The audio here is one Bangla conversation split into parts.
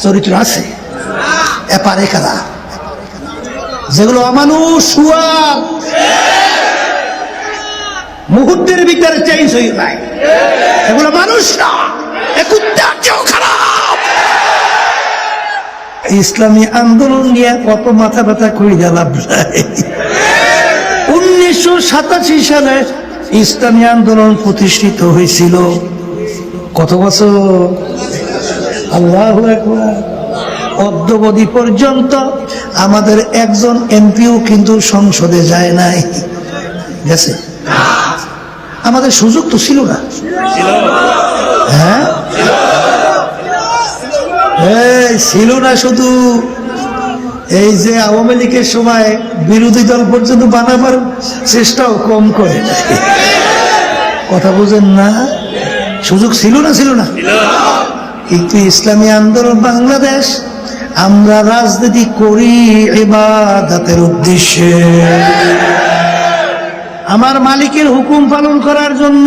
চরিত্র আছে এপারে কারা যেগুলো অমানুষ সুয়াদ মুহূর্তের ভিতরে চেঞ্জ হয়ে যায়, এগুলো মানুষ না, খারাপ। ইসলামী আন্দোলন নিয়ে কত মাথা ব্যথা করে গেলাম। 1987 সালে ইসলামী আন্দোলন প্রতিষ্ঠিত হয়েছিল। কত বছর? আল্লাহু আকবার। অদ্যবধি পর্যন্ত আমাদের একজন এমপিও কিন্তু সংসদে যায় নাই। গেছে? আমাদের সুযোগ তো ছিল না। হ্যাঁ, ছিল না। শুধু এই যে আওয়ামী লীগের সময় বিরোধী দল পর্যন্ত বানাবার চেষ্টাও কম করে। কথা বুঝেন না? সুযোগ ছিল না, ছিল না। কিন্তু ইসলামী আন্দোলন বাংলাদেশ, আমরা রাজনীতি করি ইবাদতের উদ্দেশ্যে, আমার মালিকের হুকুম পালন করার জন্য।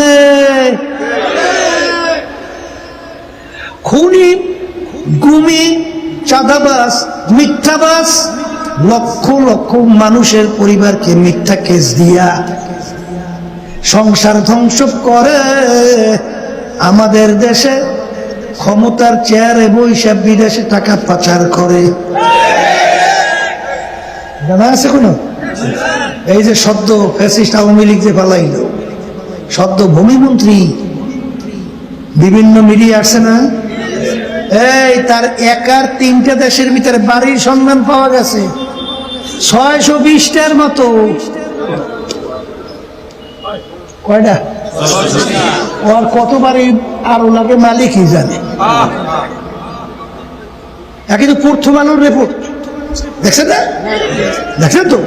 খুনি, গুমি, চাঁদাবাজ, মিথ্যাবাজ লক্ষ লক্ষ মানুষের পরিবারকে মিথ্যা কেস দিয়া সংসার ধ্বংস করে আমাদের দেশে ক্ষমতার চেয়ারে বৈশাখ বিদেশে টাকা পাচার করে। জানা আছে কোনো? এই যে সদ্য ফ্যাসিস্ট আওয়ামী লীগ যে পালাইল, সদ্য ভূমিমন্ত্রী, বিভিন্ন মিডিয়া আসছে না? এই তার একার 3টা দেশের ভিতরে বাড়ির সন্ধান পাওয়া গেছে 620টার মতো। কয়টা? ওর কত বাড়ি আর ওনাকে মালিকই জানে। কিন্তু প্রথম আলোর রিপোর্ট দেখছেন না? দেখছেন তো?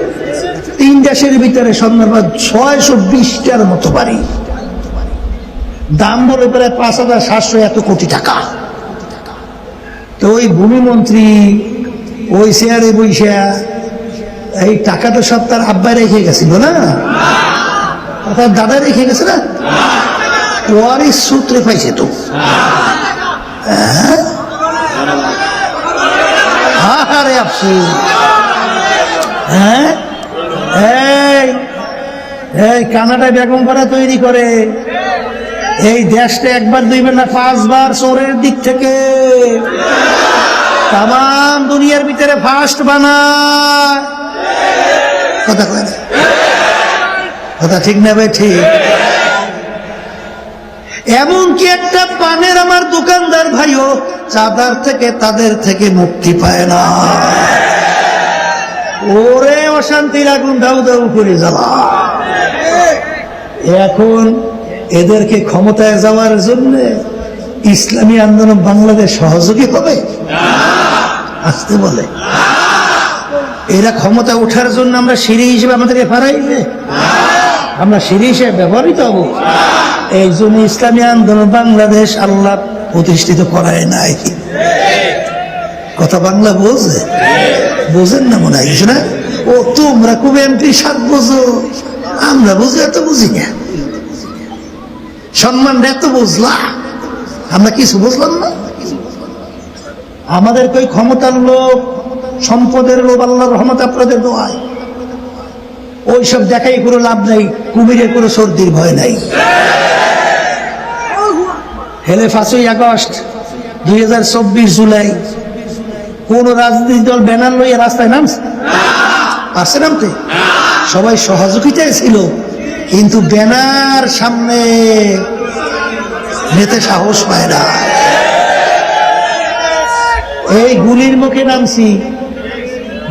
3 দেশের ভিতরে সন্ধান পাওয়া 620টার মতো বাড়ি, দাম বলে প্রায় 5,700 এত কোটি টাকা। তো ওই ভূমিমন্ত্রী ওই চেয়ারে বইসা এই টাকা তো সব তার আব্বা রেখে গেছিল না, তার দাদা রেখে গেছে না, ওরই সূত্রে পাইছে তো। আরে আফসোস। হ্যাঁ, এই কানাডায় বেগম পাড়া তৈরি করে, এই দেশটা একবার দুইবার না 5 বার চোরের দিক থেকে তাম দুনিয়ার ভিতরে ফার্স্ট বানায়। কথা কয় না? কথা ঠিক না ভাই? ঠিক। এমনকি একটা পানের আমার দোকানদার ভাইও চাঁদার থেকে তাদের থেকে মুক্তি পায় না। ওরে অশান্তির আগুন দাউ দাউ করে জ্বালা। এখন এদেরকে ক্ষমতায় যাওয়ার জন্য ইসলামী আন্দোলন বাংলাদেশ সহযোগী হবে? আসতে বলে এরা ক্ষমতা ওঠার জন্য আমরা সিঁড়ি হিসেবে আমাদেরকে পারাইবে, আমরা সিঁড়ি হিসেবে ব্যবহৃত হব। এই জন্য ইসলামী আন্দোলন বাংলাদেশ আল্লাহ প্রতিষ্ঠিত করায় নাই। কথা বাংলা বোঝে? বোঝেন না মনে হয় কিছু না? ও তোমরা খুব এমপি 7 বোঝো, আমরা বুঝি এত বুঝি না। সম্মান এত বুঝলা, আমরা কিছু বুঝলাম না। আমাদের কই ক্ষমতার লোভ, সম্পদের লোভ, আল্লাহর রহমত আপনাদের দোয়ায়, ওইসব দেখাই কোনো লাভ নাই। কুমিরের কোনো সর্দির ভয় নাই। হেলে 5ই আগস্ট 2024 জুলাই কোন রাজনৈতিক দল ব্যানার লইয়া রাস্তায় নামছে? পারছে নামতে? সবাই সহযোগিতায় ছিল, কিন্তু ব্যানার সামনে নিতে সাহস পায় না। এই গুলির মুখে নামছি,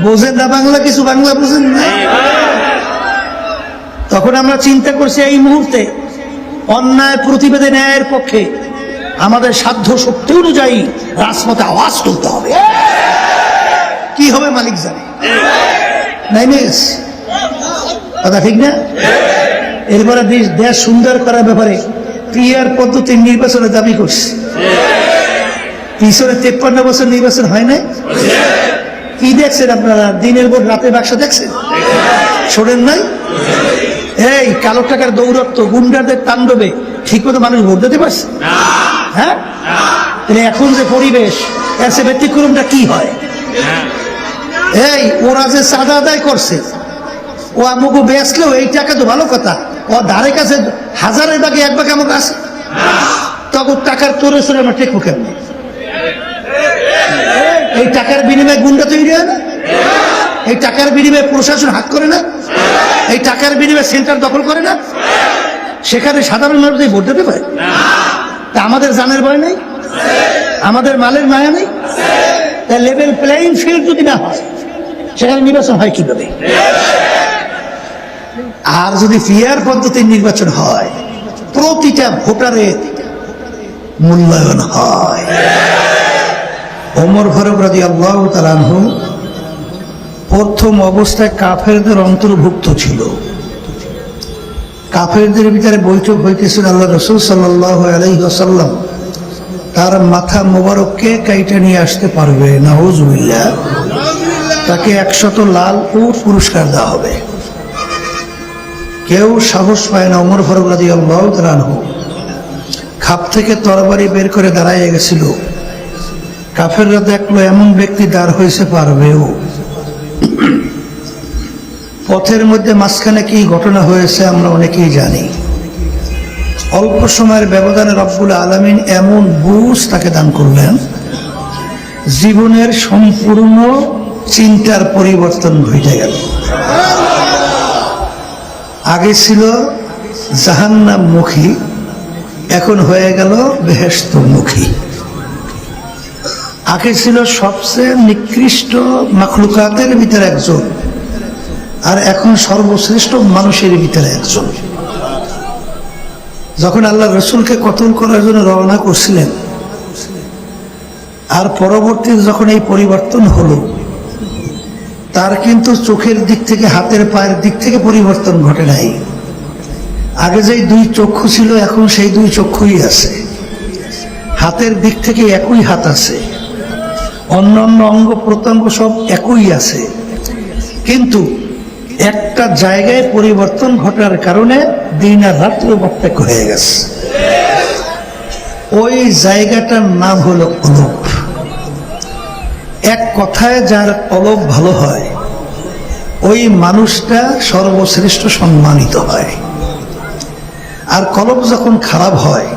বোঝেন না বাংলা কিছু? বাংলা বোঝেন না? তখন আমরা চিন্তা করছি এই মুহূর্তে অন্যায় প্রতিবাদে ন্যায়ের পক্ষে আমাদের সাধ্য শক্তি অনুযায়ী রাজপথে আওয়াজ তুলতে হবে। কি হবে মালিক জানে। কথা ঠিক না? এরপরে দেশ সুন্দর করার ব্যাপারে পিআর পদ্ধতির নির্বাচনের দাবি করছে। পিছনে 53 বছর নির্বাচন হয় নাই। কি দেখছেন আপনারা? দিনের পর রাতে বাক্স দেখছেন? শোনেন নাই? এই কালো টাকার দৌরত্ব, গুন্ডাদের তাণ্ডবে ঠিক মতো মানুষ ভোট দিতে পারছে? হ্যাঁ, তাহলে এখন যে পরিবেশ এর সে ব্যতিক্রমটা কি হয়? এই ওরা যে চাঁদা আদায় করছে, ও আমাকে বেচলেও এই টাকা তো ভালো কথা, ও ধারে কাছে হাজারের ভাগে এক ভাগে আমাকে আছে, তখন টাকার তোরে সরে আমার টেকবো কেমনি? এই টাকার বিনিময়ে গুন্ডা তৈরি হয় না? এই টাকার বিনিময়ে প্রশাসন হাত করে না? এই টাকার বিনিময়ে সেন্টার দখল করে না? সেখানে সাধারণ মানুষ ভোট দিতে পারে? তা আমাদের জানের ভয় নেই? আমাদের মালের মায়া নেই? তা লেভেল প্লেইং ফিল্ড যদি না হয়, সেখানে নির্বাচন হয় কিভাবে? আর যদি ফেয়ার পদ্ধতির নির্বাচন হয়, প্রতিটা ভোটারের মূল্যায়ন হয়। ওমর ফারুক রাদিয়াল্লাহু তাআলা আনহু প্রথম অবস্থায় কাফেরদের অন্তর্ভুক্ত ছিল। কাফেরদের ভিতরে বৈঠক হইতেছিল, আল্লাহ রাসূল সাল্লাল্লাহু আলাইহি ওয়াসাল্লাম তার মাথা মোবারককে কাইটা নিয়ে আসতে পারবে, নাউজুবিল্লাহ, তাকে 100 লাল উট পুরস্কার দেওয়া হবে। কেউ সাহস পায় না। ওমর ফারুক রাদিয়াল্লাহু তাআলা আনহু খাপ থেকে তরবারি বের করে দাঁড়াইয়া গেছিল। কাফেররা দেখলো এমন ব্যক্তি দাঁড় হয়েছে, পারবেও। পথের মধ্যে মাঝখানে কি ঘটনা হয়েছে আমরা অনেকেই জানি। অল্প সময়ের ব্যবধানে রব্বুল আলামিন এমন বুঝ তাকে দান করলেন, জীবনের সম্পূর্ণ চিন্তার পরিবর্তন ঘটে গেল। আগে ছিল জাহান্নামমুখী, এখন হয়ে গেল বেহেশতমুখী। আগে ছিল সবচেয়ে নিকৃষ্ট মাখলুকাতের ভিতরে একজন, আর এখন সর্বশ্রেষ্ঠ মানুষের ভিতরে একজন। যখন আল্লাহ রসুলকে কতল করার জন্য রওনা করছিলেন, আর পরবর্তীতে যখন এই পরিবর্তন হলো, তার কিন্তু চোখের দিক থেকে, হাতের পায়ের দিক থেকে পরিবর্তন ঘটে নাই। আগে যেই 2 চক্ষু ছিল, এখন সেই 2 চক্ষুই আছে। হাতের দিক থেকে একই হাত আছে, অন্যান্য অঙ্গ প্রত্যঙ্গ সব একই আছে, কিন্তু একটা জায়গায় পরিবর্তন ঘটার কারণে দিন আর রাত্র প্রত্যেক হয়ে গেছে। ওই জায়গাটার নাম হলো কলব। এক কথায় যার কলব ভালো হয়, ওই মানুষটা সর্বশ্রেষ্ঠ সম্মানিত হয়। আর কলব যখন খারাপ হয়,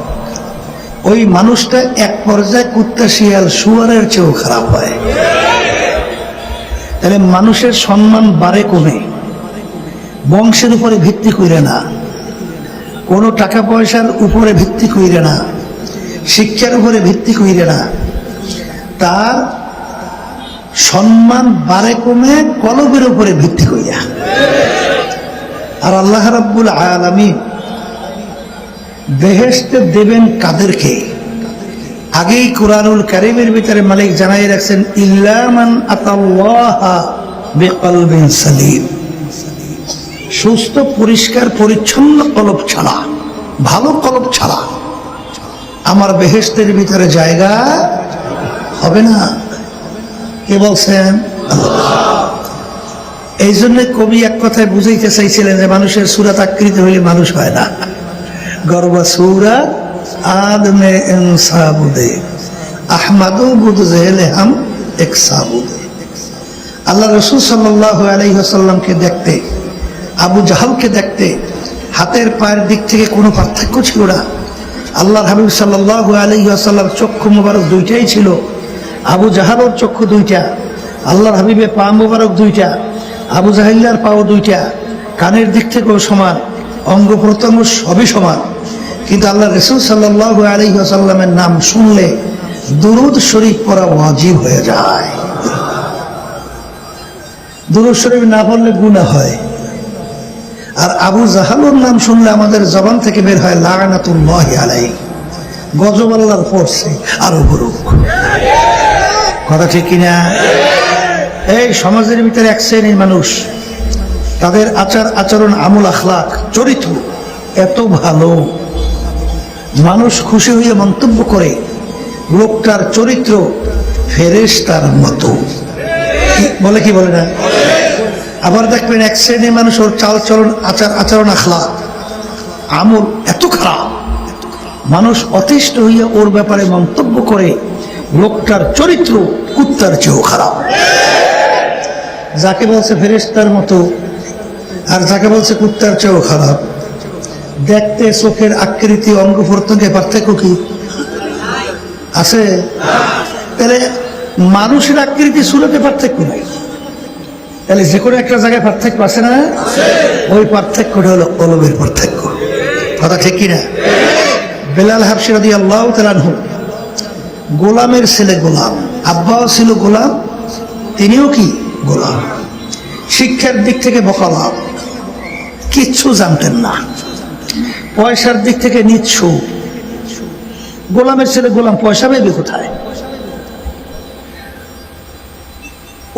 ওই মানুষটা এক পর্যায়ে কুত্তা, শিয়াল, শুয়ারের চেয়েও খারাপ হয়। তাহলে মানুষের সম্মান বাড়ে কমে বংশের উপরে ভিত্তি কইরে না, কোনো টাকা পয়সার উপরে ভিত্তি কইরে না, শিক্ষার উপরে ভিত্তি কইরে না, তার সম্মান বাড়ে কমে কলবের উপরে ভিত্তি কইরা। আর আল্লাহ রাব্বুল আলামিন বেহেশতে দেবেন কাদেরকে? আগেই কুরআনুল কারীমের ভিতরে মালিক জানাই রাখছেন, ইল্লা মান আতাল্লাহা বিকলবিন সালিম। সুস্থ পরিষ্কার পরিচ্ছন্ন কলব ছাড়া, ভালো কলব ছাড়া আমার বেহেশতের ভিতরে জায়গা হবে না। কে বলছেন? এই জন্য কবি এক কথায় বুঝাইতে চাইছিলেন যে মানুষের সুরাত আকৃতি হইলে মানুষ হয় না। গর্বা সুরা আদমে ইনসাবুদে আহমাদু বুদ জেলে হাম এক সাবুদে। আল্লাহ রাসূল সাল্লাল্লাহু আলাইহি ওয়াসাল্লামকে দেখতে, আবু জাহালকে দেখতে হাতের পায়ের দিক থেকে কোনো পার্থক্য ছিল না। আল্লাহর হাবিব সাল্লাল্লাহু আলাইহি ওয়াসাল্লাম চক্ষু মোবারক 2টাই ছিল। আবু জাহালের চক্ষু 2টা, আল্লাহর হাবিবের পা মোবারক 2টা, আবু জাহিল্লার পাও 2টা, কানের দিক থেকেও সমান, অঙ্গ প্রত্যঙ্গ সবই সমান। কিন্তু আল্লাহ রাসূল সাল্লাল্লাহু আলাইহি ওয়াসাল্লামের নাম শুনলে দুরূদ শরীফ পড়া ওয়াজিব হয়ে যায়। দুরূদ শরীফ না পড়লে গুনাহ হয়। আর আবু জাহালের নাম শুনলে আমাদের জবান থেকে বের হয় লাআনাতুল্লাহি আলাইহি, গজব আল্লাহর পড়ছে আরো বড়ুক। কথা ঠিক কিনা? এই সমাজের ভিতরে এক শ্রেণীর মানুষ, তাদের আচার আচরণ, আমল, আখলাক, চরিত্র এত ভালো, মানুষ খুশি হয়ে মন্তব্য করে লোকটার চরিত্র ফেরেশতার মতো। বলে কি বলে না? আবার দেখবেন এক শ্রেণীর মানুষ, ওর চাল চলন, আচার আচরণ, আখলাক, আমল এত খারাপ, মানুষ অতিষ্ঠ হইয়া ওর ব্যাপারে মন্তব্য করে লোকটার চরিত্র কুত্তার চেয়েও খারাপ। যাকে বলছে ফেরেশতার মতো আর যাকে বলছে কুত্তার চেয়েও খারাপ, দেখতে চোখের আকৃতি অঙ্গ প্রত্যঙ্গে পার্থক্য কি আছে? তাহলে মানুষের আকৃতি সুরতে পার্থক্য নাই, তাহলে যে কোনো একটা জায়গায় পার্থক্য আছে না? ওই পার্থক্যটা হলো কলবের পার্থক্য। কথা ঠিক কিনা? বেলাল হাবশী রাদিয়াল্লাহু তাআলা আনহু গোলামের ছেলে, গোলাম, আব্বাও ছিল গোলাম, তিনিও কি গোলাম। শিক্ষার দিক থেকে বকালাম, কিচ্ছু জানতেন না। পয়সার দিক থেকে নিচ্ছ, গোলামের ছেলে গোলাম, পয়সা পাইবে কোথায়?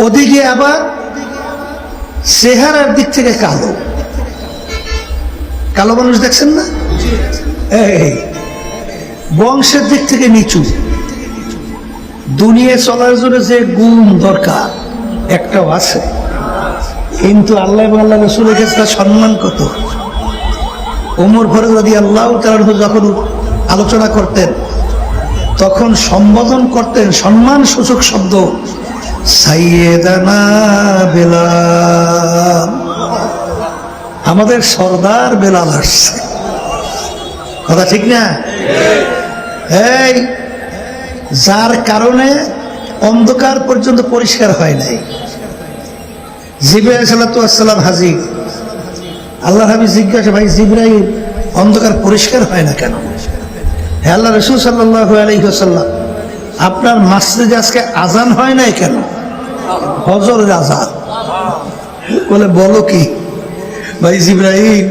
ওদিকে আবার চেহারার দিক থেকে কালো, কালো মানুষ দেখছেন না? এই বংশের দিক থেকে নিচু। দুনিয়া চলার জন্য যে গুণ দরকার একটাও আছে, কিন্তু আল্লাহ এবং আল্লাহ রাসূলের কাছে তার সম্মান কত। ওমর ফারুক রাদিয়াল্লাহু তাআলা যখন আলোচনা করতেন তখন সম্বোধন করতেন সম্মান সূচক শব্দ, সাইয়েদানা বেলাল, আমাদের সর্দার বেলাল আসছে। কথা ঠিক না? এই যার কারণে অন্ধকার পর্যন্ত পরিষ্কার হয় নাই। জিবরাইল আলাইহিস সালাম হাজির, আল্লাহ হাবিব জিজ্ঞাসা, ভাই জিবরাইল, অন্ধকার পরিষ্কার হয় না কেন? হে আল্লাহ রাসূল সাল্লাল্লাহু আলাইহি ওয়াসাল্লাম, আপনার মসজিদে আজকে আজান হয় নাই কেন? ফজরের আজান। বলে বলো কি? ভাই জিবরাইল,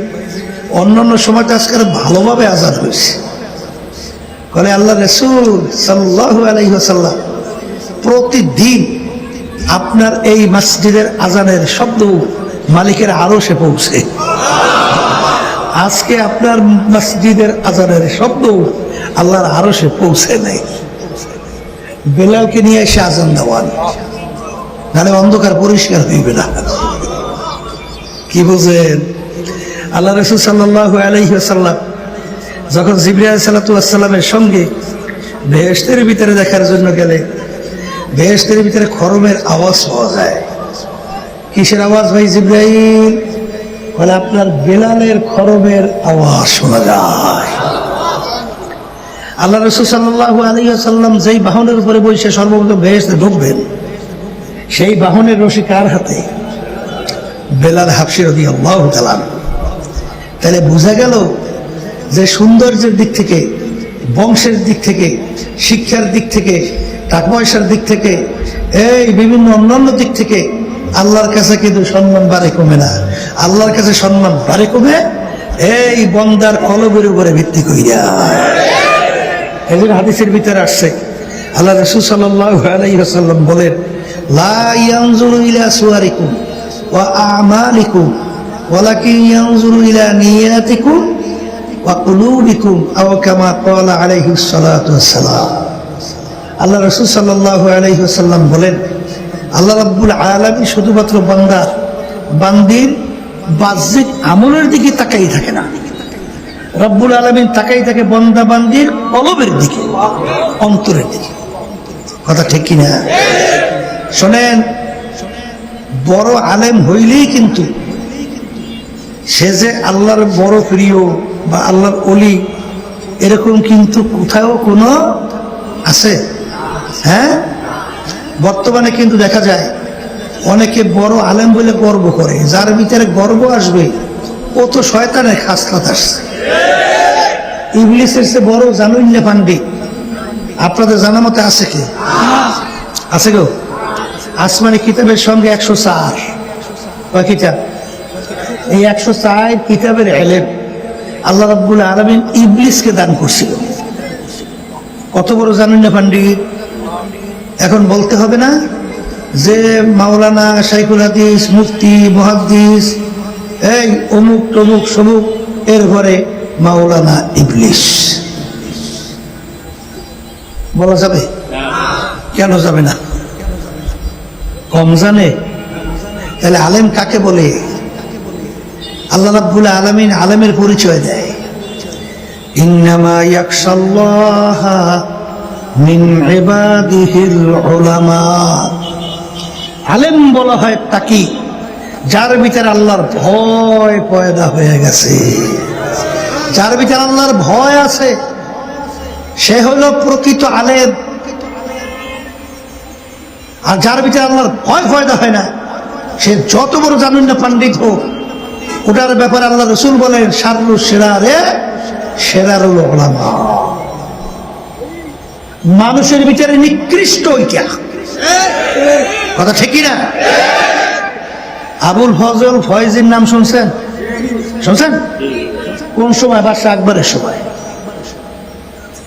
অন্যান্য সময় আজকে ভালোভাবে আজান হয়েছে। বলে আল্লাহ রাসূল সাল্লাল্লাহু আলাইহি ওয়াসাল্লাম, প্রতিদিন আপনার এই মসজিদের আজানের শব্দ মালিকের আরশে পৌঁছে। আজকে আপনার মসজিদের আজানের শব্দ আল্লাহর আরশে পৌঁছে নাই। বেলালকে নিয়ে এসে আজান দেওয়ান, নাহলে অন্ধকার পরিষ্কার হইবে না। কি বুঝেন? আল্লাহ রাসূল সাল্লাল্লাহু আলাইহি ওয়াসাল্লাম যখন জিবরাইল আলাইহিস সালামের সঙ্গে বেহেশতের ভিতরে দেখার জন্য গেলে, বেহেশতের ভিতরে খরমের আওয়াজ পাওয়া যায়। কিসের আওয়াজ ভাই জিবরাইল? বলে আপনার বেলালের খরমের আওয়াজ শোনা যায়। আল্লাহ রাসূল সাল্লাল্লাহু আলাইহি ওয়াসাল্লাম যেই বাহনের উপরে বসে সর্বপ্রথম বেহেশতে ঢুকবেন, সেই বাহনের রশি কার হাতে? বেলাল হাবশী রাদিয়াল্লাহু তাআলা। তাহলে বোঝা গেল যে সৌন্দর্যের দিক থেকে, বংশের দিক থেকে, শিক্ষার দিক থেকে, টাকা পয়সার দিক থেকে, এই বিভিন্ন অন্যান্য দিক থেকে আল্লাহর কাছে কিন্তু সম্মান বাড়ে কমে না। আল্লাহর কাছে সম্মান বাড়ে কমে এই বন্দার কলবের উপরে ভিত্তি কইরা। এই যে হাদিসের ভিতরে আসছে, আল্লাহ রাসূল সাল্লাল্লাহু আলাইহি ওয়াসাল্লাম বলেন, লা ইয়ানজুরু ইলা সুওয়ারিকুম ওয়া আমালিকুম ওয়ালাকিন ইয়ানজুরু ইলা নিয়াতিকুম ওয়া কুলুবিকুম আও কামা ক্বালা আলাইহিস সালাতু ওয়াস সালাম। আল্লাহ রাসূল সাল্লাল্লাহু আলাইহি ওয়াসাল্লাম বলেন, আল্লাহ রাব্বুল আলামিন শুধুমাত্র বান্দা বান্দির বাহ্যিক আমলের দিকে তাকাই থাকে না, রব্বুল আলামিন তাকাই থাকে বান্দা বান্দির কলবের দিকে, অন্তরের দিকে। কথা ঠিক কিনা? শোনেন, বড় আলেম হইলেই কিন্তু সে যে আল্লাহর বড় প্রিয় বা আল্লাহর ওলি, এরকম কিন্তু কোথাও কোনো আছে? হ্যাঁ, বর্তমানে কিন্তু দেখা যায় অনেকে বড় আলেম বলে গর্ব করে। যার ভিতরে গর্ব আসবে ও তো শয়তানের খাসলাত আসছে। ইবলিসের চেয়ে বড় জানুন না পান্ডি, আপনাদের জানা মতে আছে কি? আছে গো? আসমানি কিতাবের সঙ্গে 104 কয় কিতাব? এই 104 কিতাবের ইলম আল্লাহ রাব্বুল আলামিন ইবলিসকে দান করছিল। কত বড় জানুন না পণ্ডিত? এখন বলতে হবে না যে মাওলানা, শাইখুল হাদিস, মুফতি, মুহাদ্দিস, এই অমুক তমুক সমুক, এর ঘরে মাওলানা ইবলিস বলা যাবে? কেন যাবে না? কম জানে? তাহলে আলেম কাকে বলে? আল্লাহ রাব্বুল আলামিন আলেমের পরিচয় দেয়, ইন্নামা ইয়াখশাল্লাহা মিন ইবাদিহিল উলামা। আলেম বলা হয় তাকে যার ভিতরে আল্লাহর ভয় পয়দা হয়ে গেছে, যার ভিতরে আল্লাহর ভয় আছে, সে হলো প্রকৃত আলেম। আর যার ভিতরে আল্লাহর ভয় পয়দা হয় না, সে যত বড় জানুন না পণ্ডিত হোক, ওটার ব্যাপারে আল্লাহ রসুল বলেন শাররু শিরারে শিরারুল উলামা। মানুষের ভিতরে নিকৃষ্ট ওইটা কথা ঠিকই না? আবুল ফজল ফয়েজির নাম শুনছেন? শুনছেন? কোন সময়? বাদশাহ আকবরের সময়।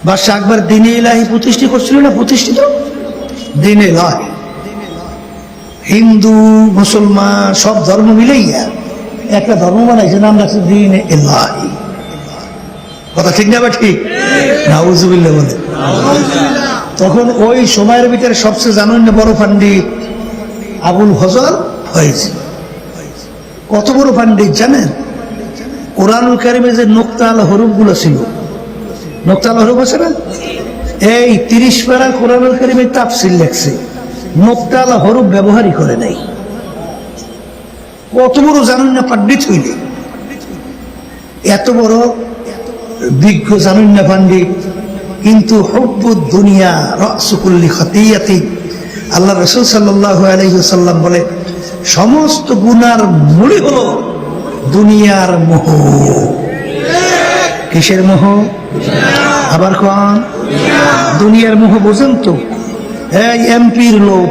বাদশাহ আকবর দ্বীনে ইলাহি প্রতিষ্ঠা করছিল না? প্রতিষ্ঠিত দ্বীনে ইলাহি, হিন্দু মুসলমান সব ধর্ম মিলেইয়া একটা ধর্ম বানাইছে, নাম রাখছে দ্বীনে ইলাহি। কথা ঠিক না? বা ঠিক? নাউজুবিল্লাহ বলে। তখন ওই সময়ের ভিতরে সবচেয়ে জানেন না বড় পণ্ডিত আবুল ফজল ফয়েজ। কত বড় পণ্ডিত জানেন? কোরআনুল কারিমে যে নোক্তাল হরুফ গুলো ছিল, নোক্তাল হরুফ আছে না, এই 30 পারা কোরআনুল কারিমে তাফসীর লেখছে, নোক্তাল হরুফ ব্যবহারই করে নাই। কত বড় জানেন না পণ্ডিত হইলে, এত বড় বিজ্ঞ জানেন না পণ্ডিত, কিন্তু হুব্বুদ দুনিয়া রাসু কুল্লি খতিয়াতি। আল্লাহ রাসূল সাল্লাল্লাহু আলাইহি ওয়াসাল্লাম বলে সমস্ত গুনার মূলই হলো দুনিয়ার মোহ। কিসের মোহ? আবার কোন? দুনিয়ার মোহ। বোঝেন তো? এই এমপির লোক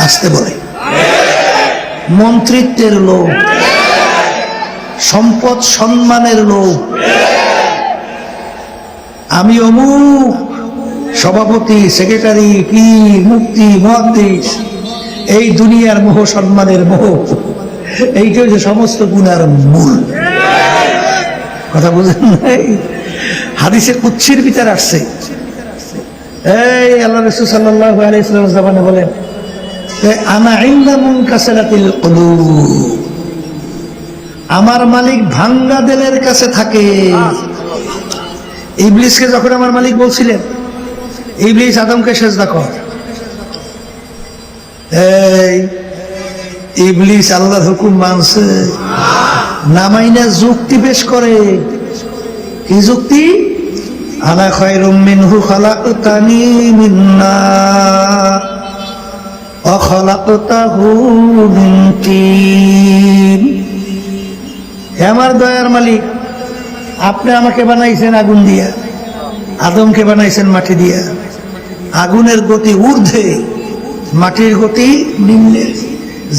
আসতে বলে, মন্ত্রিত্বের লোক, সম্পদ সম্মানের লোক, আমি অমুক সভাপতি, সেক্রেটারি, পীর, মুফতি, মুহাদ্দিস। এই দুনিয়ার মোহ, সম্মানের মোহ, এইটা হচ্ছে সমস্ত গুনার মূল। কথা বুঝেন নাই? হাদিসে কুদসির ভিতর আসছে, এই আল্লাহ রাসূল সাল্লাল্লাহু আলাইহি ওয়াসাল্লাম জামানে বলেন আনা ইনদা মুনকাসিরাতিল কুলুব, আমার মালিক ভাঙ্গা দিলের কাছে থাকে। ইবলিসকে যখন আমার মালিক বলছিলেন ইবলিস আদমকে সেজদা কর, এই ইবলিস আল্লাহর হুকুম মানছে না, মাইনা যুক্তি পেশ করে। কি যুক্তি? আনা খায়রুম মিনহু খালাকতানি মিন নার ওয়া খালাকতাহু মিন তিন। হে আমার দয়ার মালিক, আপনি আমাকে বানাইছেন আগুন দিয়া, আদমকে বানাইছেন মাটি দিয়া। আগুনের গতি ঊর্ধ্বে, মাটির গতি নিম্নে।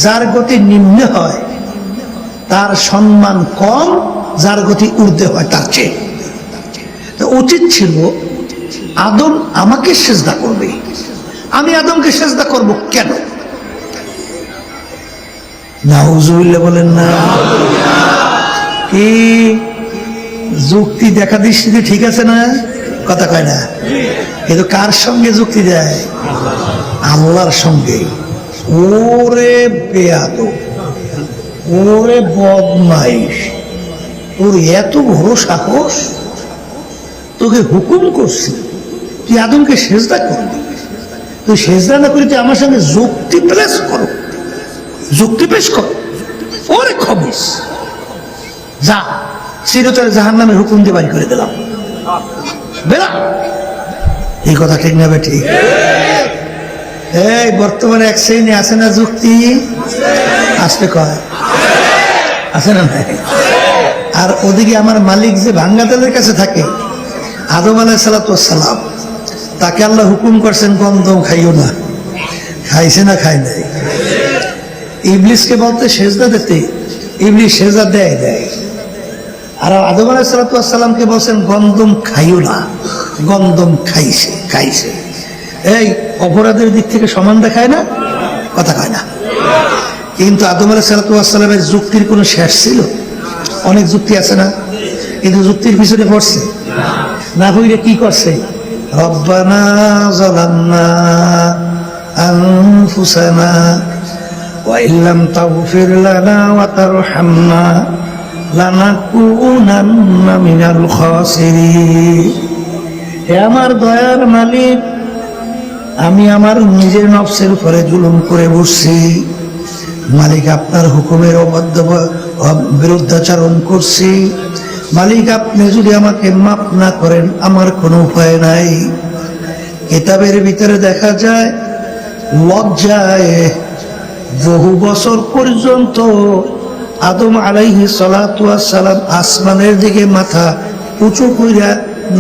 যার গতি নিম্নে হয় তার সম্মান কম, যার গতি ঊর্ধ্বে হয় তার চেয়ে। তো উচিত ছিল আদম আমাকে সেজদা করবে, আমি আদমকে সেজদা করব কেন? নাউজুবিল্লাহ বলেন না? কি যুক্তি দেখা দৃষ্টিতে ঠিক আছে না? কথা কয় না, কিন্তু কার সঙ্গে যুক্তি দেয়? আল্লাহর সঙ্গে। ওরে বেয়াদব, ওরে বদমাইশ, তোর এত বড় সাহস, তোকে হুকুম করছি তুই আদমকে সেজদা করবি, তুই সেজদা না করি তুই আমার সঙ্গে যুক্তি পেশ করো, যুক্তি পেশ করো। ওরে খবিস, যা চিরতরে জাহান্নামের হুকুম দিয়ে বাড়ি করে দিলাম, বেরা। এই কথা ঠিক না? ঠিক। এই বর্তমানে এক শ্রেণী আছে না যুক্তি, আসতে কয় আছে না? আর ওদিকে আমার মালিক যে ভাঙ্গাতেলের কাছে থাকে, আদম আলাইহিস সালাম, তাকে আল্লাহ হুকুম করছেন গন্ধম খাইও না, খাইছে না? খাই নাই। ইবলিসকে বলতে সেজদা দিতে, ইবলিস সেজদা দেয়। আর আদম আলাইহিস সালামকে বলছেন গন্ধম খাইও না, গন্ধম খাইছে। এই অপরাধের দিক থেকে সমান দেখায় না? কথা কয় না। কিন্তু আদম আলাইহিস সালামের যুক্তির কোনো শেষ ছিল? অনেক যুক্তি আছে না, কিন্তু যুক্তির পিছনে পড়ছে না, হইলে কি করছে? রব্বানা যালামনা আনফুসানা ওয়া ইল্লাম তাগফির লানা ওয়া তারহামনা লানাকুনান্না মিনাল খাসিরিন। হে আমার দয়ার মালিক, আমি আমার নিজের নফসের উপরে জুলুম করে বসছি। মালিক, আপনার হুকুমের বিরুদ্ধাচরণ করছি। মালিক, আপনি যদি আমাকে মাফ না করেন আমার কোনো উপায় নাই। কিতাবের ভিতরে দেখা যায় লজ্জায় বহু বছর পর্যন্ত আদম আলাইহিস সালাতু ওয়াস সালাম আসমানের দিকে মাথা উঁচু কইরা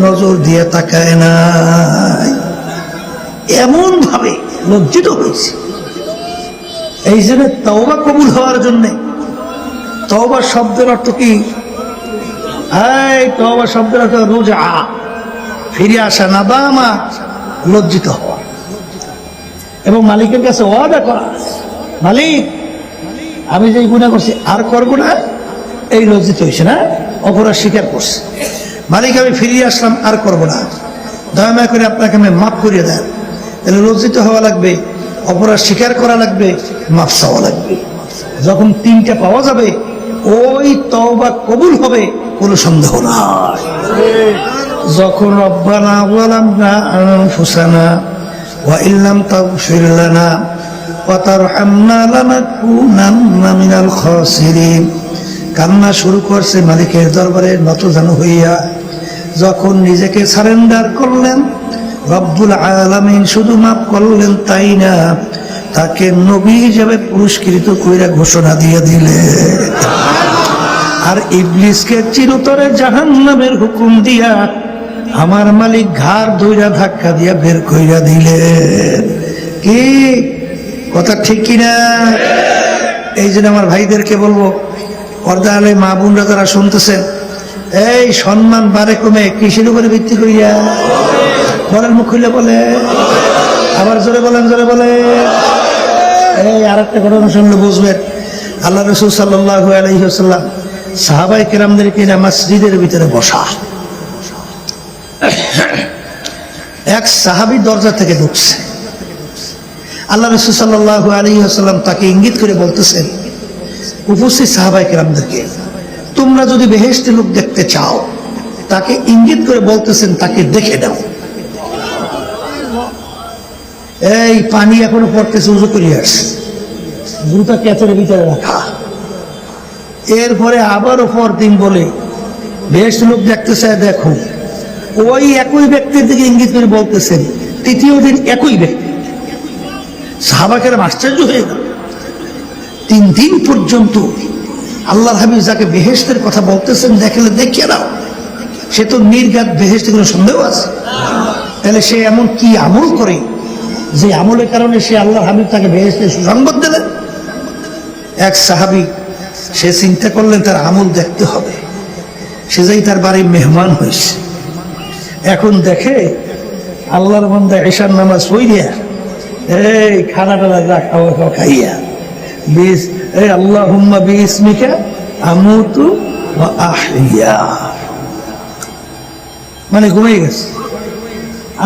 নজর দিয়ে তাকায় নাই, এমন ভাবে লজ্জিত হয়েছে। এই জন্য তওবা কবুল হওয়ার জন্য, তওবা শব্দের অর্থ কি? এই তওবা শব্দের অর্থ রুজা, ফিরে আসা, নাদামা, লজ্জিত হওয়া এবং মালিকের কাছে ওয়াদা করা, মালিক আমি যে গুনাহ করছি আর করবো না, এই লজ্জিত হয়েছে না, অপরাধ স্বীকার করছে। মালিক আমি ফিরিয়ে আসলাম, আর করবো না, দয়া করে আপনাকে আমি মাফ করিয়ে দেন। তাহলে লজ্জিত হওয়া লাগবে, অপরাধ স্বীকার করা লাগবে, মাফ চাওয়া লাগবে। যখন তিনটা পাওয়া যাবে ওই তওবা কবুল হবে, কোনো সন্দেহ নাই। যখন রব্বানা যালামনা আনফুসানা ওয়া ইল্লাম তাগফির লানা ওয়া তারহামনা লানাকুনান্না মিনাল খাসিরিন, কান্না শুরু করছে মালিকের দরবারে নতজানু হইয়া। যখন নিজেকে সারেন্ডার করলেন, রব্বুল আলামিন শুধু মাফ করলেন তাই না, তাকে নবী হিসেবে পুরস্কৃত কইরা ঘোষণা দিয়ে দিলেন। আর ইবলিসকে চিরতরে জাহান্নামের হুকুম দিয়া আমার মালিক ঘাড় ধইরা ধাক্কা দিয়া বের কইরা দিলেন। কি কথা ঠিক কিনা? এই জন্য আমার ভাইদেরকে বলবো, পর্দা আলে মা বোনরা যারা শুনতেছেন, এই সম্মান বাড়ে কমে কিসের উপরে ভিত্তি করিয়া? বলেন, মুখ খুলে বলে, আবার জোরে বলেন, জোরে বলে। এই আর একটা ঘটনা শুনলে বুঝবেন। আল্লাহ রাসূল সাল্লাল্লাহু আলাইহি ওয়াসাল্লাম সাহাবায়ে কেরামদেরকে নিয়ে মসজিদের ভিতরে বসা। এক সাহাবী দরজা থেকে ঢুকছে। আল্লাহ রাসূল সাল্লাল্লাহু আলাইহি ওয়াসাল্লাম তাকে ইঙ্গিত করে বলতেছেন উপস্থিত সাহাবায়ে কেরামদেরকে, তোমরা যদি বেহেশতের লোক দেখতে চাও, তাকে ইঙ্গিত করে বলতেছেন তাকে দেখে দাও। এই পানি এখনো পড়তেছে, উজু করে আসছে, জুতা ক্যাচের ভিতরে রাখা। এরপরে আবারও পরদিন বলে বেহেশতের লোক দেখতে চায়, দেখো। ওই একই ব্যক্তির দিকে ইঙ্গিত করে বলতেছেন, তৃতীয় দিন একই ব্যক্তি। সাহাবায়ে কেরাম আশ্চর্য হয়ে গেল। 3 দিন পর্যন্ত আল্লাহর হাবিব যাকে বেহেশতের কথা বলতেছেন দেখলে দেখিয়ে দাও, সে তো নির্ঘাত বেহেশতে, কোনো সন্দেহ আছে? তাহলে সে এমন কি আমল করে যে আমলের কারণে সে আল্লাহর হাবিব তাকে বেহেশতের সুসংবাদ দিলেন? এক সাহাবী সে চিন্তা করলেন তার আমল দেখতে হবে। সে যাই তার বাড়ির মেহমান হয়েছে। এখন দেখে আল্লাহর বান্দা ঈশার নামাজ পড়িয়া এই খানাটা খাওয়া খাইয়া এই আল্লাহুম্মা বিইসমিকা আমুতু ওয়া আহইয়া, মানে ঘুমিয়ে গেছে,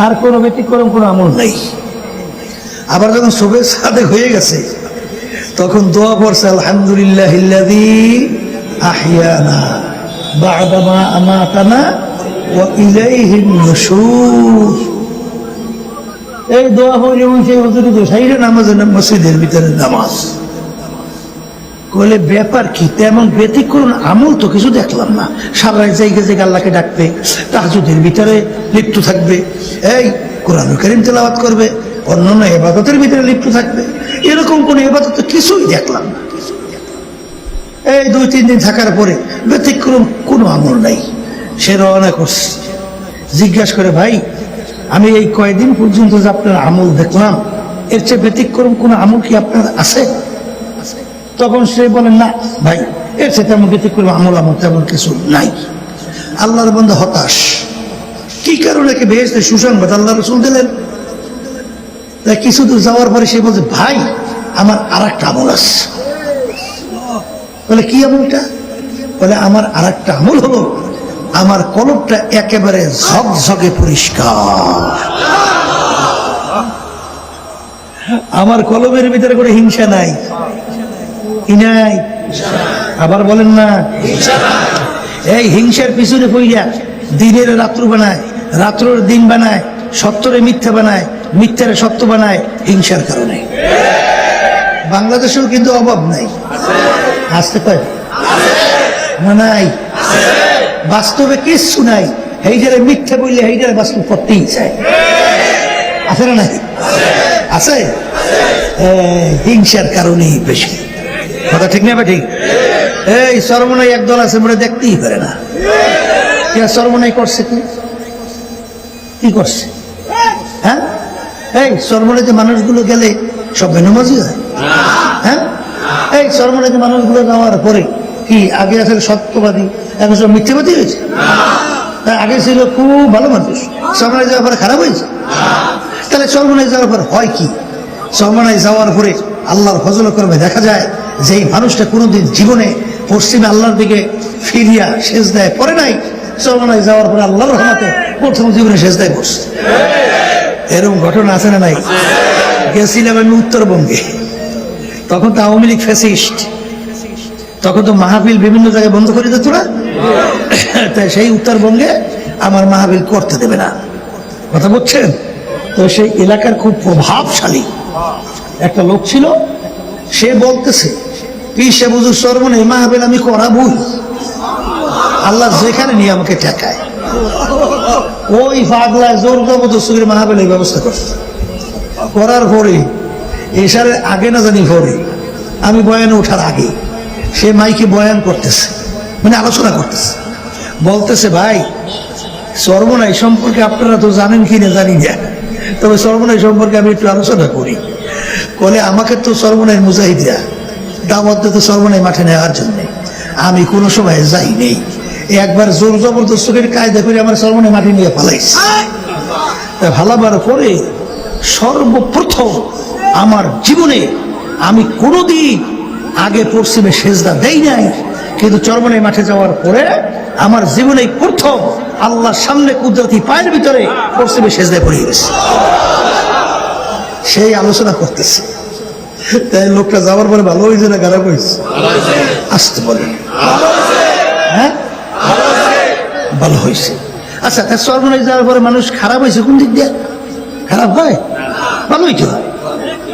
আর কোনো ব্যতিক্রম কোনো আমল নাই। আবার যখন সুবহে সাদেক হয়ে গেছে তখন দোয়া পড়ছে, আলহামদুলিল্লাহিল্লাযী আহইয়ানা বা'দা মা আমাতানা ওয়া ইলাইহিন নুশুর। এই দোয়া হইলে সেই হুজুর সাইরে নামাজের মসজিদের ভিতরে নামাজ করলে ব্যাপার কি? তেমন ব্যতিক্রম আমল তো কিছু দেখলাম না। সারা জায়গায় জায়গায় আল্লাহকে ডাকবে, তাহাজ্জুদের ভিতরে লিপ্ত থাকবে, এই কোরআনুল কারীম তেলাওয়াত করবে, অন্যান্য ইবাদতের ভিতরে লিপ্ত থাকবে, এরকম কোন ইবাদত কিছুই দেখলাম না। এই 2-3 দিন থাকার পরে ব্যতিক্রম কোনো আমল নাই। সে রওনা করছে, জিজ্ঞাসা করে, ভাই আমি এই কয়দিন পর্যন্ত যে আপনার আমল দেখলাম, এর চেয়ে ব্যতিক্রম কোন আমল কি আপনার আছে? তখন সে বলেন, না ভাই, এর চেয়ে তেমন ব্যতিক্রম আমল আমার তেমন কিছু নাই। আল্লাহর বান্দা হতাশ। কি কারণে বেহেশতে সুসংবাদ আল্লাহ রাসূল দিলেন? কিছু দূর যাওয়ার পরে সে বলছে, ভাই আমার আর একটা আমল আছে। বলে, কি আমলটা? বলে, আমার আর একটা আমল হলো আমার কলবটা একেবারে ঝকঝকে পরিষ্কার। আমার কলবের ভিতরে কোনো হিংসা নাই, কি নাই, আবার বলেন না। এই হিংসার পিছনে পইরা দিনের রাত্র বানায়, রাত্রের দিন বানায়, সত্যরে মিথ্যা বানায়, মিথ্যারে সত্য বানায় হিংসার কারণে। বাংলাদেশেও কিন্তু অভাব নাই, আসতে পারে না? নাই, বাস্তবে কিচ্ছু নাই। এইটারে মিথ্যা বললে এইটারে বাস্তব করতেই চায়, আছে না? নাই, আছে। হিংসার কারণেই বেশি। কথা ঠিক না? ঠিক। এই সর্বনাই একদল আছে, মনে দেখতেই পারে না। সর্বনাই করছে কি করছে? হ্যাঁ, এই সর্বনাইতে মানুষগুলো গেলে সব বেনামাজি হয়? হ্যাঁ, এই সর্বনাইতে মানুষগুলো যাওয়ার পরে কি আগে আসলে সত্যবাদী, এখন সব মিথ্যাবাদী হয়েছে? আগে ছিল খুব ভালো মানুষ, সর্বনাই যাওয়ার পরে খারাপ হয়েছে? তাহলে সর্বনাই যাওয়ার পর হয় কি? সর্বনাই যাওয়ার পরে আল্লাহর ফজল করবে দেখা যায় যে এই মানুষটা কোনোদিন জীবনে পশ্চিমে আল্লাহর দিকে ফিরিয়া সেজদায় পড়ে নাই, সর্বনাই যাওয়ার পরে আল্লাহর রহমতে প্রথম জীবনে সেজদায় বসছে। এরকম ঘটনা আছে না নাই? গেছিলাম আমি উত্তরবঙ্গে, তখন তো আওয়ামী লীগ ফ্যাসিস্ট, তখন তো মাহফিল বিভিন্ন জায়গায় বন্ধ করে দিত না। তাই সেই উত্তরবঙ্গে আমার মাহফিল করতে দেবে না, কথা বলছেন তো। সেই এলাকার খুব প্রভাবশালী একটা লোক ছিল, সে বলতেছে পীর সাহেব হুজুর সর্বনাই মাহফিল আমি করাবই, আল্লাহ যেখানে নিয়ে আমাকে ঠেকায়। ওই পাগলায় জোর জবরদস্তির মাহফিলের ব্যবস্থা করছে। করার পরে এসার আগে না জানি পরে আমি বয়ানে ওঠার আগে সে মাইকে বয়ান করতেছে, মানে আলোচনা করতেছে, বলতেছে ভাই সর্বনাই সম্পর্কে আপনারা তো জানেন কি না জানি না, তবে সর্বনাই সম্পর্কে আমি একটু আলোচনা করি। বলে আমাকে তো সর্বনাই মুজাহিদরা দাওয়াত দিত সর্বনাই মাঠে নেওয়ার জন্য, আমি কোনো সময় যাই নেই। একবার জোর জবরদস্তের কায়দা করে আমার সর্বনাই মাঠে নিয়ে ফালাইছে। ফালাবার পরে সর্বপ্রথম আমার জীবনে আমি কোনোদিন আগে পশ্চিমে সেজদা দেই নাই, কিন্তু চরমনাই মাঠে যাওয়ার পরে আমার জীবনে প্রথম আল্লাহর সামনে কুদরতি পায়ের ভিতরে পশ্চিমে সেজদায় পড়ে গেছে। সেই আলোচনা করতেছে। তাই লোকটা যাওয়ার পরে ভালো হয়েছে না খারাপ হয়েছে? আসতে বলেন। হ্যাঁ, ভালো হয়েছে। আচ্ছা, তার সর্বনাশ যাওয়ার পরে মানুষ খারাপ হয়েছে কোন দিক দিয়ে? খারাপ হয়? ভালো হইতে হয়।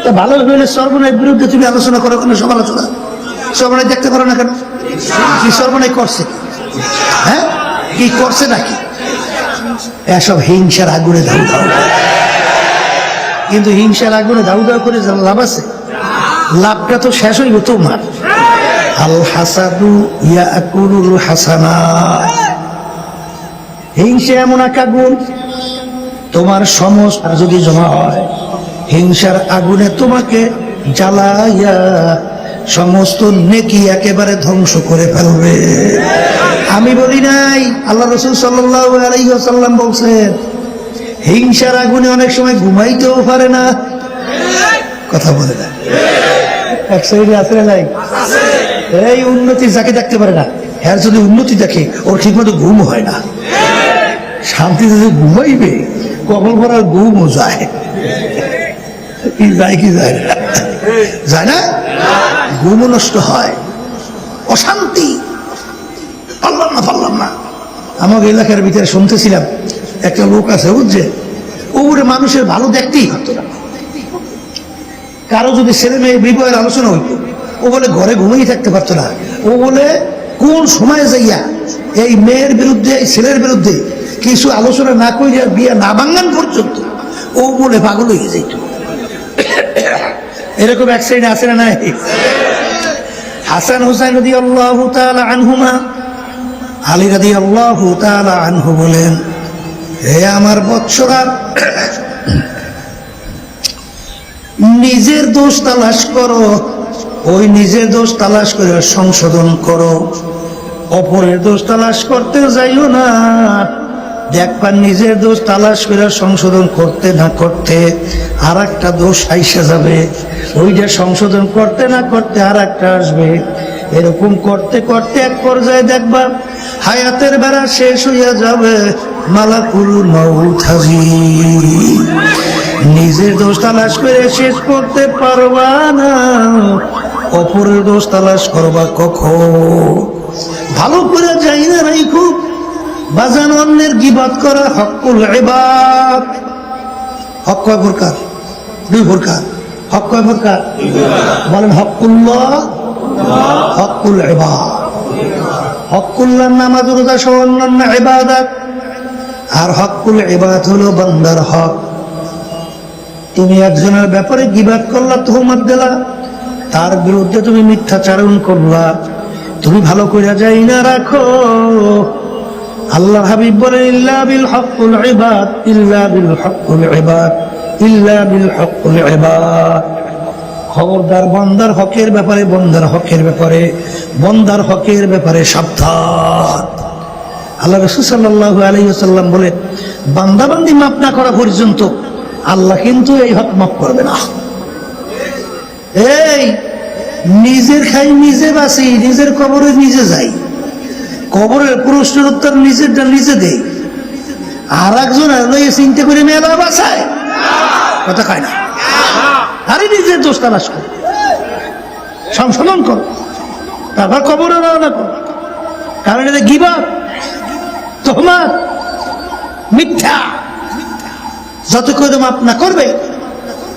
তা ভালো হইলে সর্বনাশের বিরুদ্ধে তুমি আলোচনা করো কেন? সমালোচনা সর্বনাশ দেখতে পারো না কেন? কি সর্বনাশ করছে? হ্যাঁ, কি করছে নাকি? এসব হিংসার আগুনে দাউ দাউ। কিন্তু হিংসার আগুনে দাউ দাউ করে লাভ আছে? লাভটা তো শেষ হইব তোমার। আল হাসাদু ইয়াকুলুল হাসানাত। হিংসা এমন এক আগুন, তোমার সমস্ত যদি জমা হয় হিংসার আগুনে তোমাকে জ্বালাইয়া সমস্ত নেকি একেবারে ধ্বংস করে ফেলবে। আমি বলি নাই, আল্লাহ রাসূল সাল্লাল্লাহু আলাইহি ওয়াসাল্লাম বলছেন হিংসার আগুনে অনেক সময় ঘুমাইতেও পারে না। কথা বলে না? এক সাইডে আছে না নাই? এই উন্নতি যাকে দেখতে পারে না, হ্যাঁ যদি উন্নতি দেখে ওর ঠিক মতো ঘুম হয় না। শান্তিতে যে ঘুমাইবে কখন পর আর ঘুমও যায় কি যায় কি যায় না, যায় না, ঘুমও নষ্ট হয়, অশান্তি। পারলাম না। আমার এলাকার ভিতরে শুনতেছিলাম একটা লোক আছে বুঝছে, ওরে মানুষের ভালো দেখতেই হতো না। কারো যদি ছেলে মেয়ে বিবাহের আলোচনা হইতো, ও বলে ঘরে ঘুমিয়ে থাকতে পারতো না। ও বলে কোন সময় যাইয়া এই মেয়ের বিরুদ্ধে এই ছেলের বিরুদ্ধে কিছু আলোচনা না করিয়া বিয়া না ভাঙান পর্যন্ত ও বলে পাগল হয়ে যাইত। এরকম এক শ্রেণী আছে না নাই? হাসান হুসাইন রাদিয়াল্লাহু তাআলা আনহুমা, আলী রাদিয়াল্লাহু তাআলা আনহু বলেন, হে আমার বৎসরা, নিজের দোষ তালাশ করো, ওই নিজের দোষ তালাশ করে সংশোধন করো, অপরের দোষ তালাশ করতে যাইও না। দেখবার নিজের দোষ তালাশ করে সংশোধন করতে না করতে আর একটা দোষ আইসা যাবে, ওইটা সংশোধন করতে না করতে আর একটা আসবে। এরকম করতে করতে এক পর্যায়ে দেখবা হায়াতের বেড়া শেষ হইয়া যাবে, মালাকুল মউত হাজির। নিজের দোষ তালাশ করে শেষ করতে পারবা না, অপরের দোষ তালাশ করবা কখন? ভালো করে যাই না রাইখো বাজান, অন্যের গীবাত করা হকুল ইবাদ। হক কয় প্রকার? দুই প্রকার। হক কয় প্রকার? বলেন হকুল্লাহ, হকুল ইবাদ। হকুল্লাহ নামাজ রোজা সহ অন্যান্য ইবাদত, আর হকুল ইবাদ হলো বান্দার হক। তুমি একজনের ব্যাপারে গীবাত করলা, তুহমত দিলা, তার বিরুদ্ধে তুমি মিথ্যাচারণ করলা, তুমি ভালো করে যাই না রাখো। আল্লাহ হাবিব বলেন ইল্লা বিল হকুল ইবাদ, ইল্লা বিল হকুল ইবাদ, ইল্লা বিল হকুল ইবাদ। খবরদার বান্দার হকের ব্যাপারে, বান্দার হকের ব্যাপারে, বান্দার হকের ব্যাপারে সাবধান। আল্লাহ রাসূল সাল্লাল্লাহু আলাইহি ওয়াসাল্লাম বলেন বান্দা বান্দি মাফ না করা পর্যন্ত আল্লাহ কিন্তু এই হক মাফ করবে না। এই নিজের খাই নিজে বাঁচি, নিজের কবরে নিজে যাই, কবরের প্রশ্নের উত্তর নিজেরটা নিজে দেই, আর একজন চিন্তা করে মেলা বাঁচায় কথা খায় না। আরে নিজের দোষ তালাশ কর, সংশোধন কর, তারপর কবরে রওনা কর। কারণ এটা গীবত, তুহমত, মিথ্যা। যতক্ষণ মাফ না করবে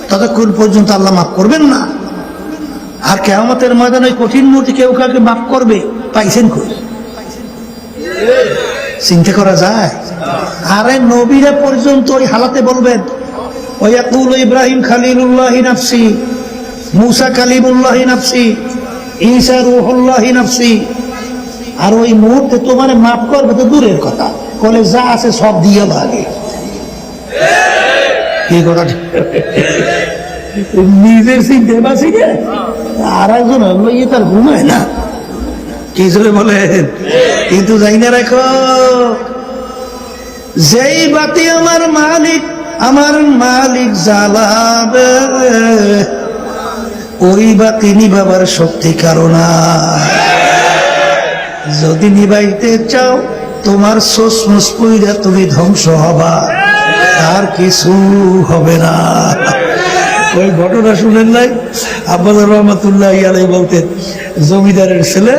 ততক্ষণ পর্যন্ত আল্লাহ মাফ করবেন না। আর কিয়ামতের ময়দানে কঠিন মুহূর্তে কেউ কাউকে মাফ করবে পাইছেন কই? চিন্তা করা যায়? আরে নবীরা পর্যন্ত ওই হালাতে বলবেন ওয়াকুলু ইব্রাহিম খালিলুল্লাহি নাফসি, মুসা কালিমুল্লাহি নাফসি, ঈসা রূহুল্লাহি নাফসি। আর ওই মুহূর্তে তোমার মাফ করবে তো দূরের কথা, বলে যা আছে সব দিয়ে লাগে। কি কথা? নিজের চিন্তা বাঁচি গে, আর একজন লইয়ে তার ঘুমায় না। কি জোরে বলেন? কিন্তু যাই না রাখো, যেই বাতি আমার মালিক জ্বালাবে, ওই বাতি নিভাবার শক্তি কারণা। যদি নিভাইতে চাও তোমার সোসমস পইরা তুমি ধ্বংস হবা, আর কিছু হবে না। ওই ঘটনা শুনেন নাই? আব্বাস রহমাতুল্লাহ আলাইহি বলতেন জমিদারের ছেলে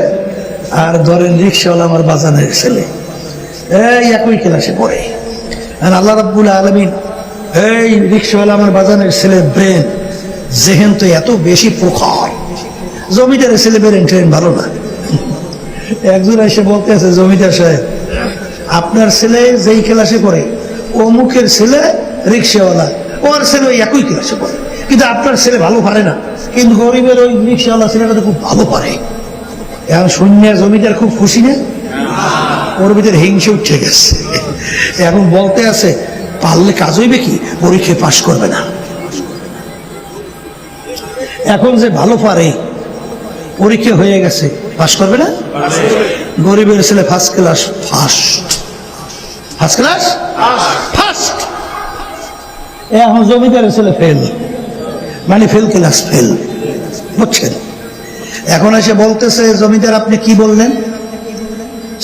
আর ধরেন রিকশাওয়ালা আমার বাজানের ছেলে, এই একই ক্লাসে পড়ে। আর আল্লাহ রাব্বুল আলামিন এই রিকশাওয়ালা আমার বাজানের ছেলে ব্রেন জেহেন তো এত বেশি প্রখর, জমিদারের ছেলে ব্রেন ট্রেন ভালো না। একজন এসে বলতে আছে, জমিদার সাহেব আপনার ছেলে যেই ক্লাসে পড়ে অমুকের ছেলে রিকশাওয়ালা, ওর ছেলে ওই একই ক্লাসে পড়ে, কিন্তু আপনার ছেলে ভালো পারে না, কিন্তু গরিবের ওই রিকশাওয়ালা ছেলেটা তো খুব ভালো পারে। এখন শূন্য জমিদার খুব খুশি না, ওর ভিতরে হিংসে উঠে গেছে। এখন বলতে আছে পারলে কাজ হইবে কি, পরীক্ষায় পাশ করবে না। এখন যে ভালো পারে পরীক্ষা হয়ে গেছে পাশ করবে না। গরিবের ছেলে first class first, first class first. এখন জমিদারের ছেলে ফেল, মানে ফেল ক্লাস ফেল, বুঝছেন? এখন এসে বলতেছে জমিদার আপনি কি বললেন?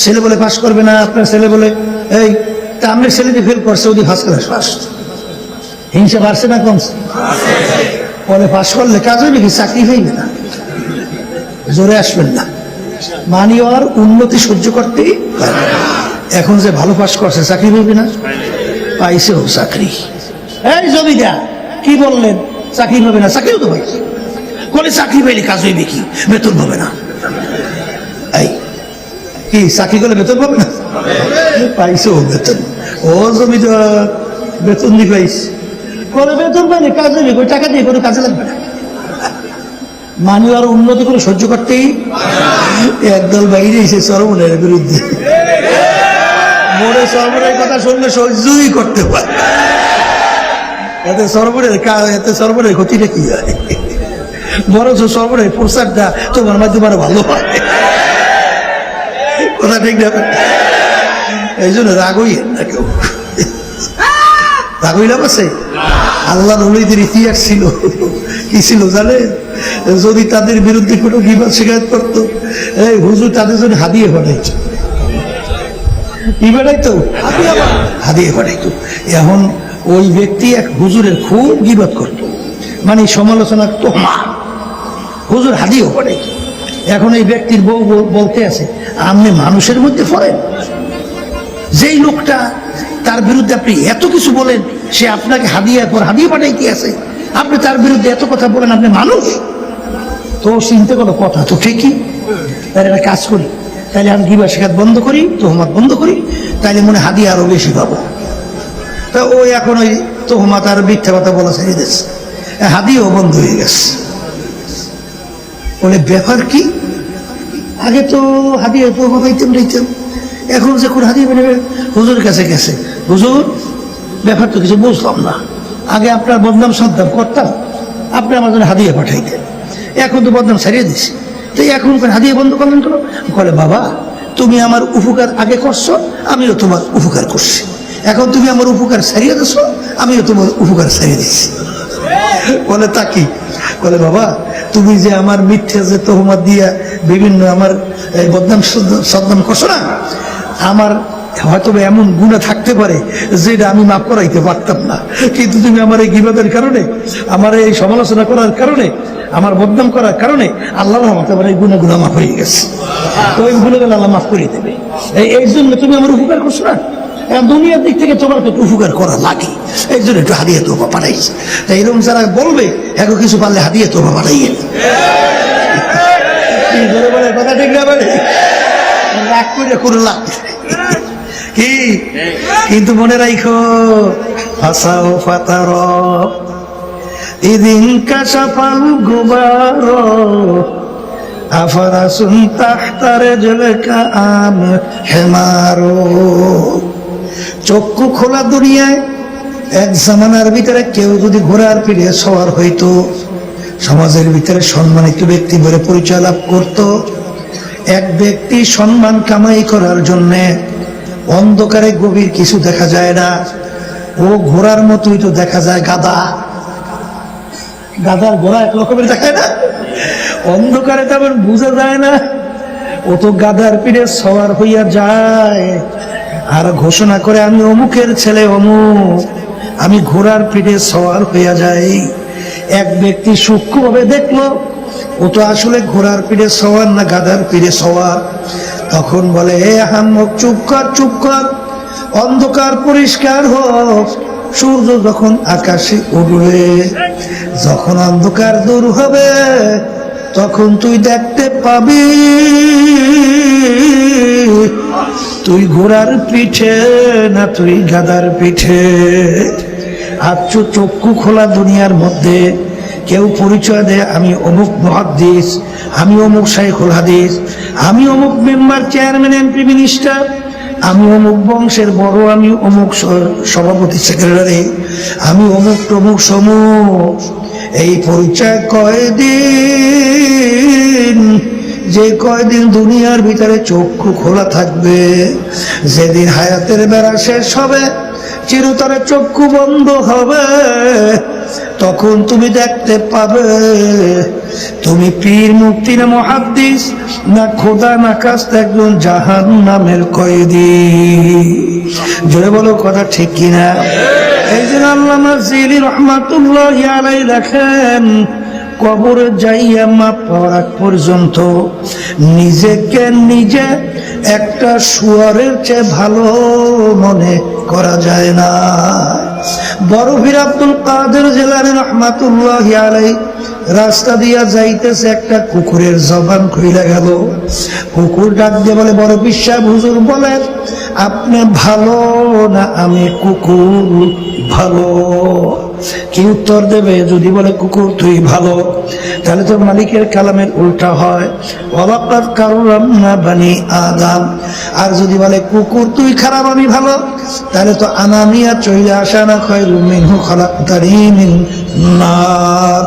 ছেলে বলে পাশ করবে না, আপনার ছেলে বলে এই তা আপনার ছেলে যে ফেল করছে ওদি ফার্স্ট ক্লাস ফার্স্ট। হিংসা বাড়ছে না কমছে? বলে পাশ করলে কাজ হইবে কি, চাকরি হইবে না, জোরে আসবেন না, মানে ওর উন্নতি সহ্য করতেই পারে। এখন যে ভালো পাশ করছে চাকরি হইবে না, পাইছে ও চাকরি। এই জমিদার কি বললেন? চাকরি হবে না, চাকরিও তো পাইছে। বলে চাকরি পাইলে কাজ হইবে কি, বেতন হবে না। এই কি চাকরি করলে বেতন পাবে না? পাইছে ও বেতন, ও জমিদার বেতন দিয়ে পাইছে। বলে বেতন পাইলে কাজ হইবে, ওই টাকা দিয়ে কোনো কাজে লাগবে না, মানে আর উন্নতি করে সহ্য করতেই। একদল বাইরে এসে সরবনের বিরুদ্ধে, মোড়ে সরবনের কথা শুনলে সহ্যই করতে পারে। এতে সরবনের ক্ষতিটা কি হয়? বরঞ্চ সরবনের প্রচারটা তোমার মাধ্যমে আরো ভালো হয়, কথা ঠিক না? এই জন্য রাগ হইয়েন না কেউ, রাগ হইলাম আছে। আল্লাহ নবীদের ইতিহাস ছিল কি ছিল জানে? যদি তাদের বিরুদ্ধে কোনো গীবত শিকায়ত করতো, এই হুজুর তাদের জন্য হাদিয়ে পাঠাইতো, কি পাঠাইতো? হাদিয়ে পাঠাইতো। এখন ওই ব্যক্তি এক হুজুরের খুব গীবত করতো, মানে সমালোচনা, তোহমা হুজুর হাদিও পড়ে। এখন এই ব্যক্তির বউ বলতে আছে, আপনি মানুষের মধ্যে পড়েন? যেই লোকটা তার বিরুদ্ধে আপনি এত কিছু বলেন, সে আপনাকে হাদিয়ার পর হাদিয়া পাঠাইতে আছে, আপনি তার বিরুদ্ধে এত কথা বলেন, আপনি মানুষ? তো চিন্তা করো, কথা তো ঠিকই, তাহলে একটা কাজ করি, তাহলে আমি গিবত শিকায়ত বন্ধ করি, তোহমত বন্ধ করি, তাইলে মনে হাদিয়া আরো বেশি পাবো। তা ওই এখন ওই তোহমত আর মিথ্যা কথা বলা ছেড়ে দিচ্ছে, হাদিয়াও বন্ধ হয়ে গেছে। বলে ব্যাপার কি, আগে তো হাদিয়া তো পাইতাম দিতাম, এখন যখন হাদিয়া বেড়ে হুজুর কাছে গেছে, হুজুর ব্যাপার তো কিছু বুঝলাম না, আগে আপনার বদনাম সদ্দাম করতাম, আপনি আমার জন্য হাদিয়া পাঠাইতেন, এখন তো বদনাম ছাড়িয়ে দিচ্ছি, তো এখন হাদিয়া বন্ধ করলেন কেন? বলে বাবা, তুমি আমার উপকার আগে করছো, আমিও তোমার উপকার করছি, এখন তুমি আমার উপকার ছাড়িয়ে দিচ্ছ, আমিও তোমার উপকার ছাড়িয়ে দিচ্ছি। বলে তা কি? বলে বাবা, তুমি যে আমার মিথ্যা যে তোহমত দিয়া বিভিন্ন আমার বদনাম সদ্নাম করছো না, আমার হয়তো এমন গুনাহ থাকতে পারে যেটা আমি মাফ করাইতে পারতাম না, কিন্তু তুমি আমার এই গীবতের কারণে, আমার এই সমালোচনা করার কারণে, আমার বদনাম করার কারণে আল্লাহর রহমতে আমার এই গুনাহগুলো মাফ হয়ে গেছে, তো এই গুনাহগুলো আল্লাহ মাফ করে দেবে। এই জন্য তুমি আমার উপকার করছো না, দুনিয়ার দিক থেকে তোমার একটু উপকার করা লাগে, এই জন্য একটু হাদিয়া তোবা পাঠাইছে। তাই এরকম যারা বলবে, এখন কিছু পারলে হাদিয়া তোবা পাঠাইয়ে কথা ঠিক না, বলে রাগ করে করে লাভ কি? কিন্তু মনে রাখো, ফাসাও ফাতার ইদিন কাশাফাল গুবার আফরাসুন তাহতার জলকা আম হেমারো। চক্ষু খোলা দুনিয়ায় এক জামানার ভিতরে কেউ যদি ঘোড়ার পিঠে সওয়ার হইতো, সমাজের ভিতরে সম্মানিত ব্যক্তি বলে পরিচয় লাভ করত। এক ব্যক্তি সম্মান কামাই করার জন্য অন্ধকারে গভীর কিছু দেখা যায় না, ও ঘোড়ার মতোই তো দেখা যায় গাধা, গাধার ঘোড়া এক রকমের দেখায় না, অন্ধকারে তেমন বোঝা যায় না, ও তো গাধার পিঠে সওয়ার হইয়া যায় আর ঘোষণা করে, আমি অমুকের ছেলে অমুক, আমি ঘোড়ার পিঠে সওয়ার হইয়া যাই। এক ব্যক্তি সূক্ষ্মভাবে দেখলো, ও তো আসলে ঘোড়ার পিঠে সওয়ার না, গাধার পিঠে সওয়ার। তখন বলে, হে আহাম্মক, চুপ কর, চুপ কর, অন্ধকার পরিষ্কার হোক, সূর্য যখন আকাশে উঠবে, যখন অন্ধকার দূর হবে, তখন তুই দেখতে পাবি তুই ঘোড়ার পিঠে না তুই গাধার পিঠে। আর চক্ষু খোলা দুনিয়ার মধ্যে কেউ পরিচয় দেয়, আমি অমুক মুহাদ্দিস, আমি অমুক শাইখুল হাদিস, আমি অমুক মেম্বার, চেয়ারম্যান, এমপি, মিনিস্টার, আমি অমুক বংশের বড়, আমি অমুক সভাপতি, সেক্রেটারি, আমি অমুক তমুক সমুক। এই পরিচয় কয়দিন, যে কয়দিন দুনিয়ার ভিতরে চক্ষু খোলা থাকবে, যেদিন হায়াতের বেড়া শেষ হবে, চিরতরে চক্ষু বন্ধ হবে, তখন তুমি দেখতে পাবে তুমি পীর, মুফতি না মুহাদ্দিস, না খোদা না কাস্ত একজন জাহান্নামের কয়েদি। জোরে বলো, কথা ঠিক কিনা? এই যে আল্লামা জিলি রহমাতুল্লাহি আলাইহি লেখেন, কবরে যাইয়া মাপ পাওয়ার আগ পর্যন্ত নিজেকে নিজে একটা শুয়ারের চেয়ে ভালো মনে করা যায় না। বড় পীর আব্দুল কাদের জিলানী রাহমাতুল্লাহি আলাইহি রাস্তা দিয়া যাইতেছে, একটা কুকুরের জবান খুইলা গেল। কুকুর ডাক দিয়ে বলে, বড় পীর সাহেব, হুজুর বলেন, আপনি ভালো না আমি কুকুর ভালো? কি উত্তর দেবে? যদি বলে কুকুর তুই ভালো, তাহলে তো মালিকের কালামের উল্টা হয়, ওয়ালাকাদ কাররামনা বানি আদম। আর যদি বলে কুকুর তুই খারাপ আমি ভালো, তাহলে তো আনানিয়া চলে আসা, না খায়রুম মিনহু খালাকতানি মিন নার।